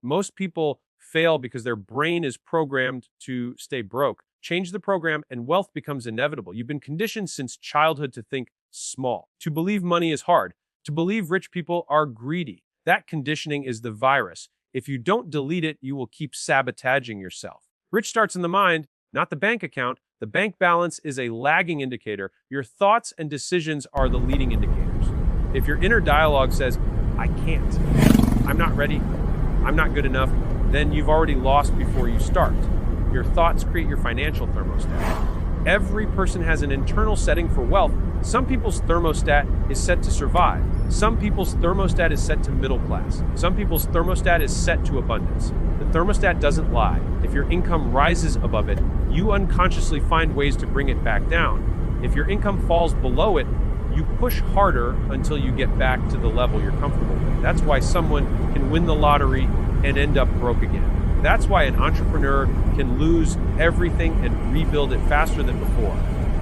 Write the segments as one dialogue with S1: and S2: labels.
S1: Most people fail because their brain is programmed to stay broke. Change the program and wealth becomes inevitable. You've been conditioned since childhood to think small, to believe money is hard, to believe rich people are greedy. That conditioning is the virus. If you don't delete it, you will keep sabotaging yourself. Rich starts in the mind, not the bank account. The bank balance is a lagging indicator. Your thoughts and decisions are the leading indicators. If your inner dialogue says, I can't, I'm not ready, I'm not good enough, then you've already lost before you start. Your thoughts create your financial thermostat. Every person has an internal setting for wealth. Some people's thermostat is set to survive. Some people's thermostat is set to middle class. Some people's thermostat is set to abundance. The thermostat doesn't lie. If your income rises above it, you unconsciously find ways to bring it back down. If your income falls below it, you push harder until you get back to the level you're comfortable with. That's why someone can win the lottery and end up broke again. That's why an entrepreneur can lose everything and rebuild it faster than before.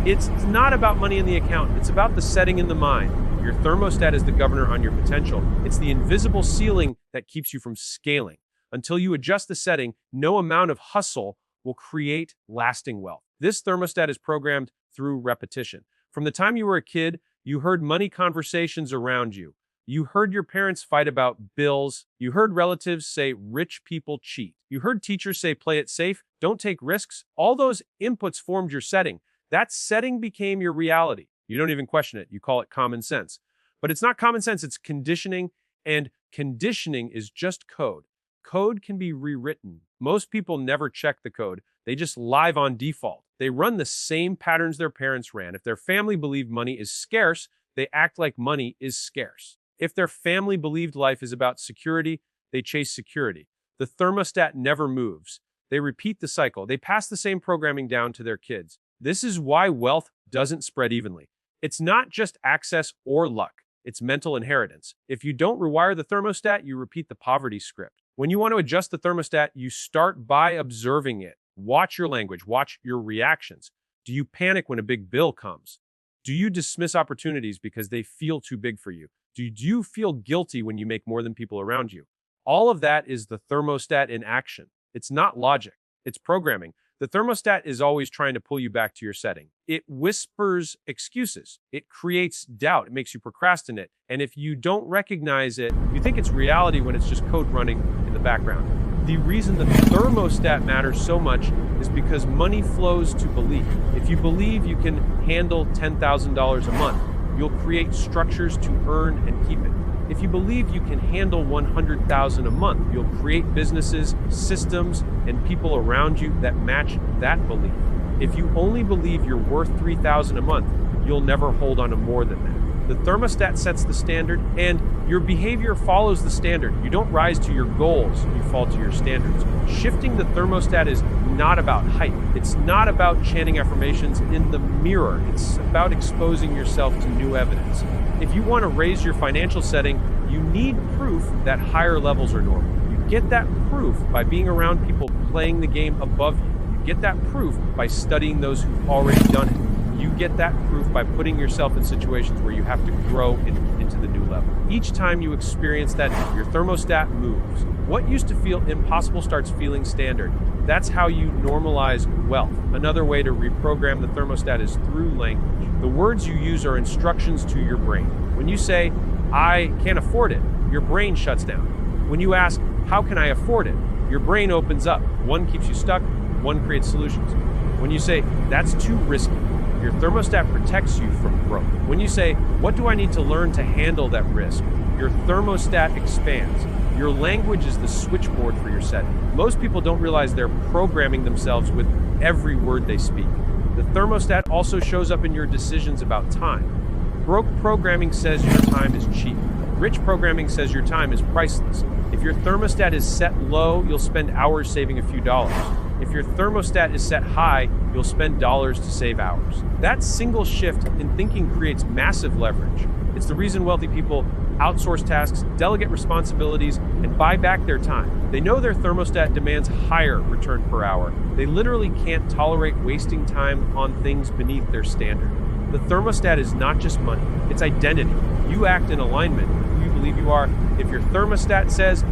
S1: It's not about money in the account. It's about the setting in the mind. Your thermostat is the governor on your potential. It's the invisible ceiling that keeps you from scaling. Until you adjust the setting, no amount of hustle will create lasting wealth. This thermostat is programmed through repetition. From the time you were a kid, you heard money conversations around you. You heard your parents fight about bills. You heard relatives say rich people cheat. You heard teachers say play it safe, don't take risks. All those inputs formed your setting. That setting became your reality. You don't even question it. You call it common sense. But it's not common sense, it's conditioning, and conditioning is just code. Code can be rewritten. Most people never check the code. They just live on default. They run the same patterns their parents ran. If their family believed money is scarce, they act like money is scarce. If their family believed life is about security, they chase security. The thermostat never moves. They repeat the cycle. They pass the same programming down to their kids. This is why wealth doesn't spread evenly. It's not just access or luck. It's mental inheritance. If you don't rewire the thermostat, you repeat the poverty script. When you want to adjust the thermostat, you start by observing it. Watch your language. Watch your reactions. Do you panic when a big bill comes? Do you dismiss opportunities because they feel too big for you? Do you feel guilty when you make more than people around you? All of that is the thermostat in action. It's not logic. It's programming. The thermostat is always trying to pull you back to your setting. It whispers excuses. It creates doubt. It makes you procrastinate. And if you don't recognize it, you think it's reality when it's just code running in the background. The reason the thermostat matters so much is because money flows to belief. If you believe you can handle $10,000 a month, you'll create structures to earn and keep it. If you believe you can handle $100,000 a month, you'll create businesses, systems, and people around you that match that belief. If you only believe you're worth $3,000 a month, you'll never hold on to more than that. The thermostat sets the standard, and your behavior follows the standard. You don't rise to your goals, you fall to your standards. Shifting the thermostat is not about hype. It's not about chanting affirmations in the mirror. It's about exposing yourself to new evidence. If you want to raise your financial setting, you need proof that higher levels are normal. You get that proof by being around people playing the game above you. You get that proof by studying those who've already done it. You get that proof by putting yourself in situations where you have to grow into the new level. Each time you experience that, your thermostat moves. What used to feel impossible starts feeling standard. That's how you normalize wealth. Another way to reprogram the thermostat is through language. The words you use are instructions to your brain. When you say, I can't afford it, your brain shuts down. When you ask, how can I afford it? Your brain opens up. One keeps you stuck, one creates solutions. When you say, that's too risky, your thermostat protects you from growth. When you say, what do I need to learn to handle that risk? Your thermostat expands. Your language is the switchboard for your setting. Most people don't realize they're programming themselves with every word they speak. The thermostat also shows up in your decisions about time. Broke programming says your time is cheap. Rich programming says your time is priceless. If your thermostat is set low, you'll spend hours saving a few dollars. If your thermostat is set high, you'll spend dollars to save hours. That single shift in thinking creates massive leverage. It's the reason wealthy people outsource tasks, delegate responsibilities, and buy back their time. They know their thermostat demands higher return per hour. They literally can't tolerate wasting time on things beneath their standard. The thermostat is not just money, it's identity. You act in alignment with who you believe you are. If your thermostat says,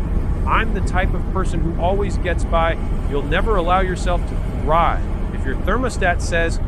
S1: I'm the type of person who always gets by. You'll never allow yourself to thrive. If your thermostat says,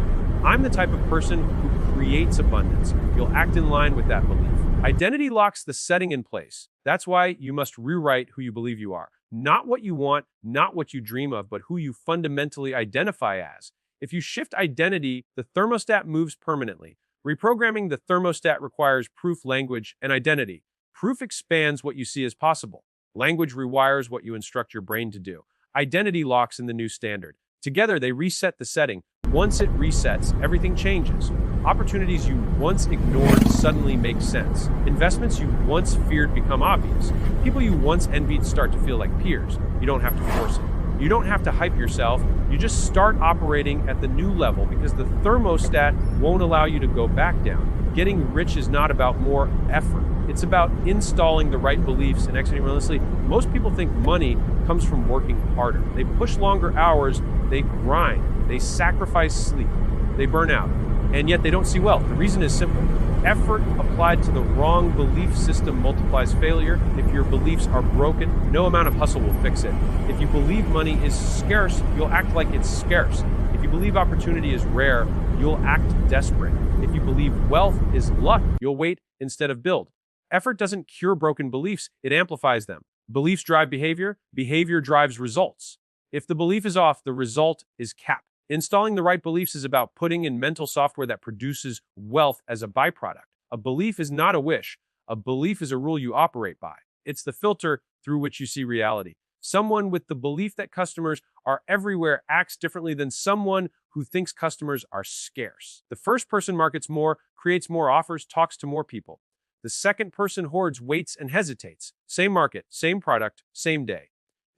S1: I'm the type of person who creates abundance, you'll act in line with that belief. Identity locks the setting in place. That's why you must rewrite who you believe you are. Not what you want, not what you dream of, but who you fundamentally identify as. If you shift identity, the thermostat moves permanently. Reprogramming the thermostat requires proof, language, and identity. Proof expands what you see as possible. Language rewires what you instruct your brain to do. Identity locks in the new standard. Together, they reset the setting. Once it resets, everything changes. Opportunities you once ignored suddenly make sense. Investments you once feared become obvious. People you once envied start to feel like peers. You don't have to force it. You don't have to hype yourself. You just start operating at the new level because the thermostat won't allow you to go back down. Getting rich is not about more effort. It's about installing the right beliefs and executing relentlessly. Most people think money comes from working harder. They push longer hours, they grind, they sacrifice sleep, they burn out, and yet they don't see wealth. The reason is simple. Effort applied to the wrong belief system multiplies failure. If your beliefs are broken, no amount of hustle will fix it. If you believe money is scarce, you'll act like it's scarce. If you believe opportunity is rare, you'll act desperate. If you believe wealth is luck, you'll wait instead of build. Effort doesn't cure broken beliefs, it amplifies them. Beliefs drive behavior, behavior drives results. If the belief is off, the result is cap. Installing the right beliefs is about putting in mental software that produces wealth as a byproduct. A belief is not a wish. A belief is a rule you operate by. It's the filter through which you see reality. Someone with the belief that customers are everywhere acts differently than someone who thinks customers are scarce. The first person markets more, creates more offers, talks to more people. The second person hoards, waits, and hesitates. Same market, same product, same day.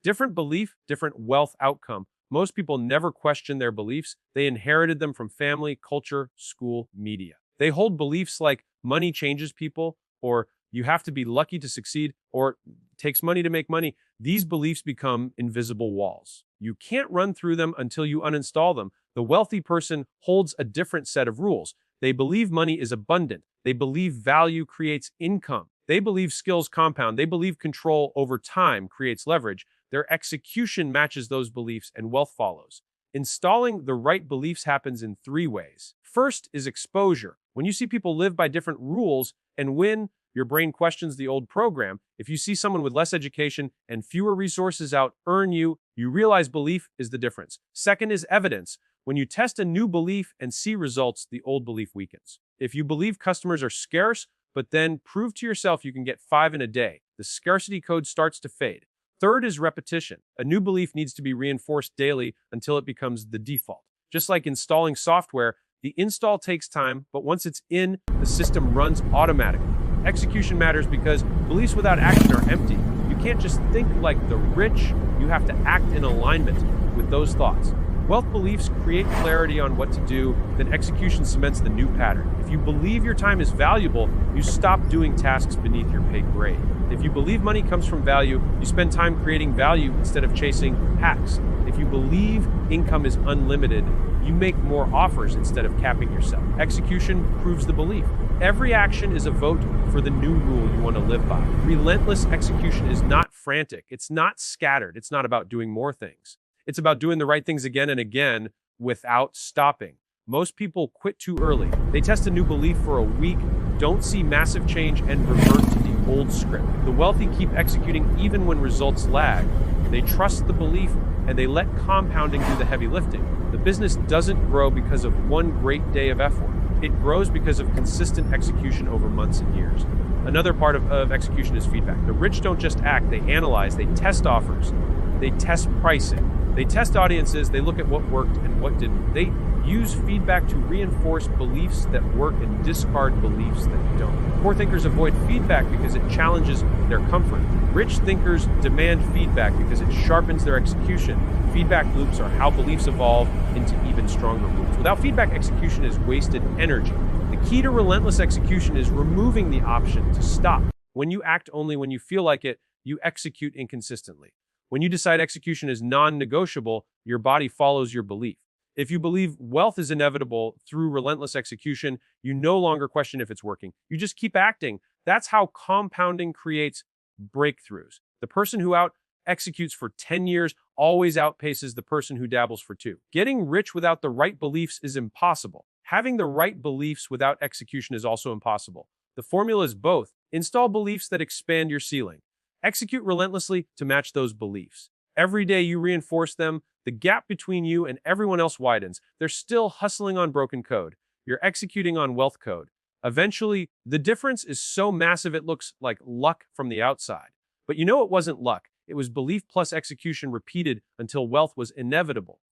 S1: Different belief, different wealth outcome. Most people never question their beliefs. They inherited them from family, culture, school, media. They hold beliefs like money changes people, or you have to be lucky to succeed, or it takes money to make money. These beliefs become invisible walls. You can't run through them until you uninstall them. The wealthy person holds a different set of rules. They believe money is abundant. They believe value creates income. They believe skills compound. They believe control over time creates leverage. Their execution matches those beliefs and wealth follows. Installing the right beliefs happens in 3 ways. First is exposure. When you see people live by different rules and win, your brain questions the old program. If you see someone with less education and fewer resources out earn you, you realize belief is the difference. Second is evidence. When you test a new belief and see results, the old belief weakens. If you believe customers are scarce, but then prove to yourself you can get 5 in a day, the scarcity code starts to fade. Third is repetition. A new belief needs to be reinforced daily until it becomes the default. Just like installing software, the install takes time, but once it's in, the system runs automatically. Execution matters because beliefs without action are empty. You can't just think like the rich, you have to act in alignment with those thoughts. Wealth beliefs create clarity on what to do, then execution cements the new pattern. If you believe your time is valuable, you stop doing tasks beneath your pay grade. If you believe money comes from value, you spend time creating value instead of chasing hacks. If you believe income is unlimited, you make more offers instead of capping yourself. Execution proves the belief. Every action is a vote for the new rule you want to live by. Relentless execution is not frantic. It's not scattered. It's not about doing more things. It's about doing the right things again and again without stopping. Most people quit too early. They test a new belief for a week, don't see massive change, and revert to the old script. The wealthy keep executing even when results lag. They trust the belief and they let compounding do the heavy lifting. The business doesn't grow because of one great day of effort. It grows because of consistent execution over months and years. Another part of execution is feedback. The rich don't just act, they analyze, they test offers, they test pricing. They test audiences, they look at what worked and what didn't. They use feedback to reinforce beliefs that work and discard beliefs that don't. Poor thinkers avoid feedback because it challenges their comfort. Rich thinkers demand feedback because it sharpens their execution. Feedback loops are how beliefs evolve into even stronger loops. Without feedback, execution is wasted energy. The key to relentless execution is removing the option to stop. When you act only when you feel like it, you execute inconsistently. When you decide execution is non-negotiable, your body follows your belief. If you believe wealth is inevitable through relentless execution, you no longer question if it's working. You just keep acting. That's how compounding creates breakthroughs. The person who executes for 10 years always outpaces the person who dabbles for 2. Getting rich without the right beliefs is impossible. Having the right beliefs without execution is also impossible. The formula is both. Install beliefs that expand your ceiling. Execute relentlessly to match those beliefs. Every day you reinforce them, the gap between you and everyone else widens. They're still hustling on broken code. You're executing on wealth code. Eventually, the difference is so massive it looks like luck from the outside. But you know it wasn't luck. It was belief plus execution repeated until wealth was inevitable.